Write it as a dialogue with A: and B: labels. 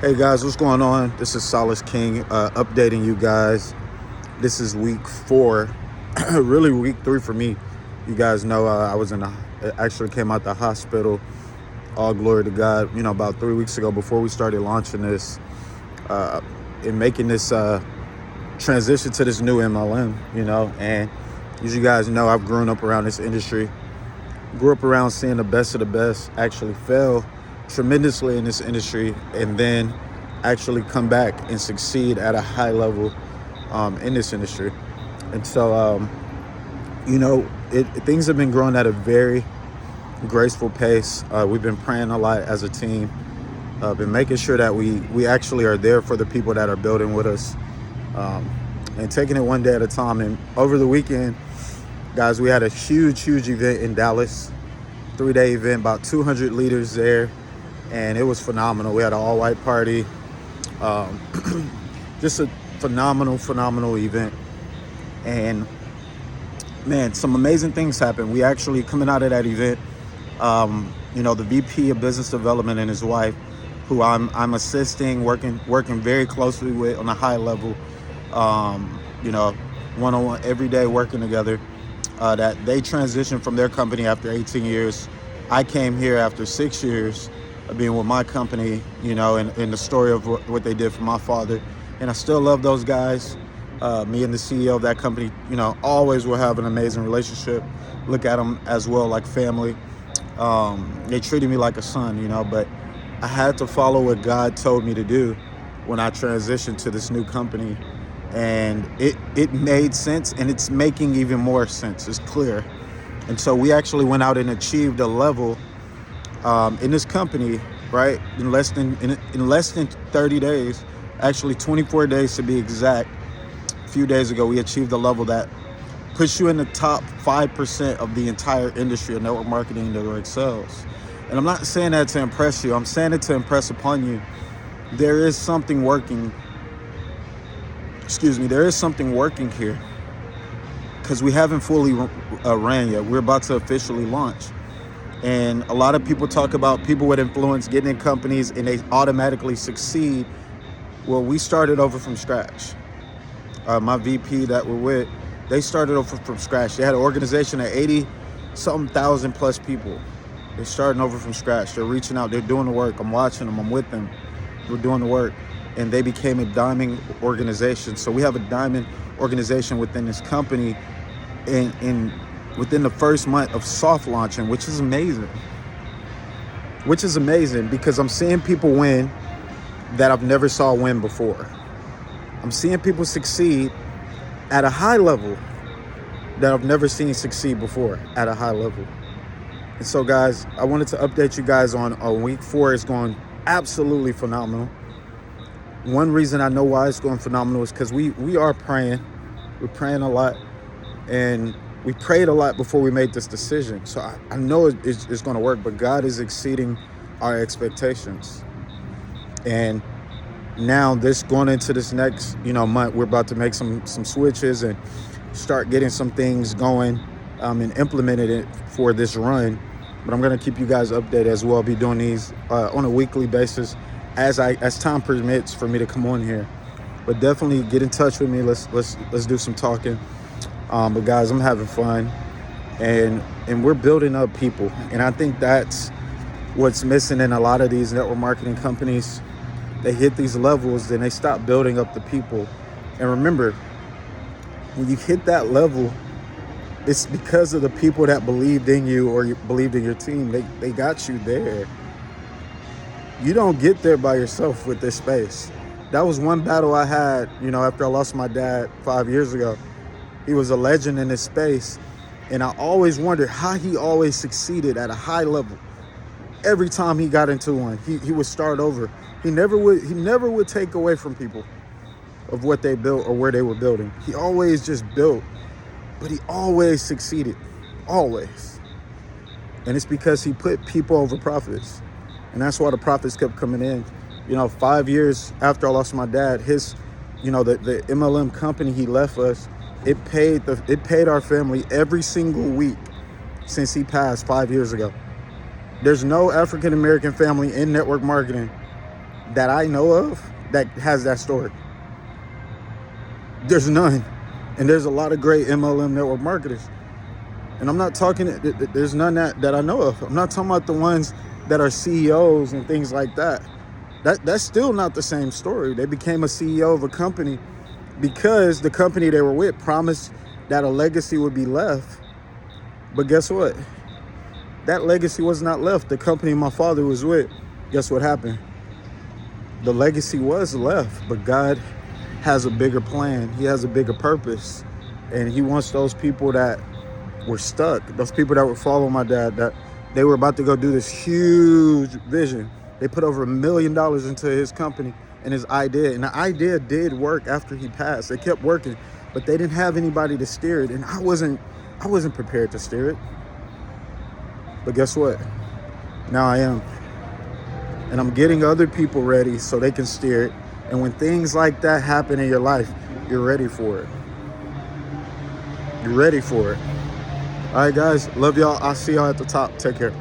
A: Hey guys, what's going on? This is Silas King, updating you guys. This is week 4, really week 3 for me. You guys know I was actually came out the hospital. All glory to God. About 3 weeks ago, before we started launching this, and making this transition to this new MLM. And as you guys know, I've grown up around this industry. Grew up around seeing the best of the best actually fail tremendously in this industry, and then actually come back and succeed at a high level in this industry. And so, things have been growing at a very graceful pace. We've been praying a lot as a team, been making sure that we actually are there for the people that are building with us, and taking it one day at a time. And over the weekend, guys, we had a huge event in Dallas, 3-day event, about 200 leaders there. And it was phenomenal. We had an all-white party. Just a phenomenal event. And man, some amazing things happened. We actually, coming out of that event, the VP of Business Development and his wife, who I'm assisting, working very closely with on a high level, one-on-one every day, working together. That they transitioned from their company after 18 years. I came here after 6 years of being with my company, and the story of what they did for my father. And I still love those guys. Me and the CEO of that company, always will have an amazing relationship. Look at them as well like family. They treated me like a son, but I had to follow what God told me to do when I transitioned to this new company. And it made sense, and it's making even more sense. It's clear. And so we actually went out and achieved a level in this company, right? In less than 30 days, actually 24 days to be exact. A few days ago, we achieved a level that puts you in the top 5% of the entire industry of network marketing and direct sales. And I'm not saying that to impress you. I'm saying it to impress upon you. There is something working. There is something working here, because we haven't fully ran yet. We're about to officially launch. And a lot of people talk about people with influence getting in companies and they automatically succeed. Well, we started over from scratch. My VP that we're with, they started over from scratch. They had an organization of 80-something thousand plus people. They're starting over from scratch. They're reaching out. They're doing the work. I'm watching them. I'm with them. We're doing the work. And they became a diamond organization. So we have a diamond organization within this company within the first month of soft launching, which is amazing. Because I'm seeing people win that I've never saw win before. I'm seeing people succeed at a high level that I've never seen succeed before at a high level. And so, guys, I wanted to update you guys on week 4. It's going absolutely phenomenal. One reason I know why it's going phenomenal is because we are praying. We're praying a lot, and we prayed a lot before we made this decision. So I know it's going to work, but God is exceeding our expectations. And now going into this next, month, we're about to make some switches and start getting some things going and implemented it for this run. But I'm going to keep you guys updated as well. I'll be doing these on a weekly basis as time permits for me to come on here. But definitely get in touch with me. Let's do some talking. But guys, I'm having fun, and we're building up people. And I think that's what's missing in a lot of these network marketing companies. They hit these levels, then they stop building up the people. And remember, when you hit that level, it's because of the people that believed in you or you believed in your team. They got you there. You don't get there by yourself with this space. That was one battle I had, after I lost my dad 5 years ago. He was a legend in this space. And I always wondered how he always succeeded at a high level. Every time he got into one, he would start over. He never would take away from people of what they built or where they were building. He always just built, but he always succeeded, always. And it's because he put people over profits. And that's why the profits kept coming in. 5 years after I lost my dad, his, the MLM company he left us, it paid our family every single week since he passed 5 years ago. There's no African-American family in network marketing that I know of that has that story. There's none. And there's a lot of great MLM network marketers. And I'm not talking, there's none that I know of. I'm not talking about the ones that are CEOs and things like that. That's still not the same story. They became a CEO of a company because the company they were with promised that a legacy would be left. But guess what? That legacy was not left. The company my father was with, guess what happened? The legacy was left, but God has a bigger plan. He has a bigger purpose. And he wants those people that were stuck, those people that were following my dad, that they were about to go do this huge vision. They put over $1 million into his company and his idea. And the idea did work after he passed. They kept working, but they didn't have anybody to steer it. And I wasn't prepared to steer it. But guess what? Now I am. And I'm getting other people ready so they can steer it. And when things like that happen in your life, you're ready for it. You're ready for it. All right, guys. Love y'all. I'll see y'all at the top. Take care.